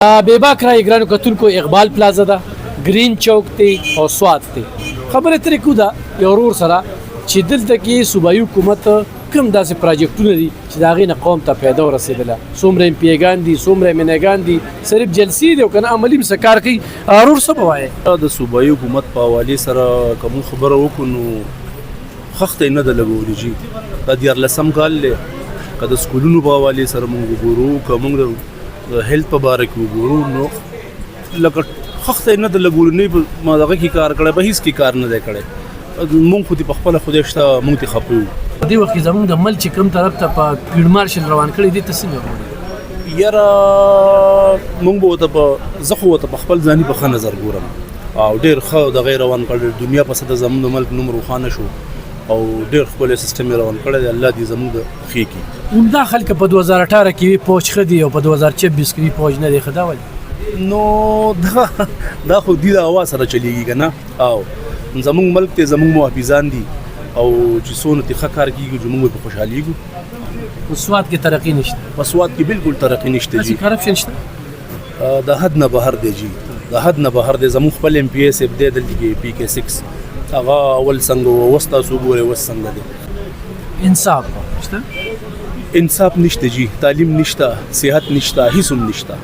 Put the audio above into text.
بیباک را ګرانو کتونکو اقبال پلازا ده، گرین چوک دی او سوات دی. خبره ترې کو ده یو ورور سره چې دلته کې صوبایي حکومت کوم داسې پراجیکټونه دي چې د هغې نه قوم ته فایده ورسېدله. څومره امپیګان دي، څومره مینګان دي، صرف جلسې دي او که نه عملي م څه کار کوي. ورور څه به وایې؟ د صوبایي حکومت په حوالې سره که موږ خبره وکړو نو خښته یې نه ده لګولې جي. دا 14 کال دی. که د سکولونو په حوالې سره موږ وګورو، که موږ د هیلث په باره کې وګورو نو لکه خښته یې نه ده لګولې. نه ما دغه کې کار کړی، په هېڅ کې کار نه دی کړی. موږ خو دې په خپله خدای شته موږ دې خفه یو. په دې وخت کې زموږ د ملک چې کوم طرف ته په فیلډ مارشل روان کړی دې ته څنګه وګورې؟ یاره موږ به ورته زه خو ورته په خپل ځاني په ښه نظر ګورم او ډېر ښه دغه روان کړی. دنیا په سطحه زموږ د ملک نوم روښانه شو او ډېر ښکلی سیسټم یې روان کړی دی. الله دې زموږ د ښې کړي. عمده خلک په 2018 کې وي فوج ښه دي او په 2026 کې وي فوج نه دی ښه. دا ولې؟ نو دا خو دې د هوا سره چلیږي که نه. او زموږ ملک ته زموږ محافظان دي او چې څونه ترې ښه کار کېږي چې موږ په خوشحالېږو. په سوات کې ترقي نشته؟ په سوات کې بالکل ترقي نشته جي. کرپشن شته؟ د حد نه بهر دی جي، د حد نه بهر دی. زموږ خپل ایم پی ایس دی دلته کې PK6 هغه اول څنګه و، اوس تاسو وګورئ اوس څنګه دی. انصاف شته؟ انصاف نشته جي، تعلیم نشته، صحت نشته، هیڅ هم نشته.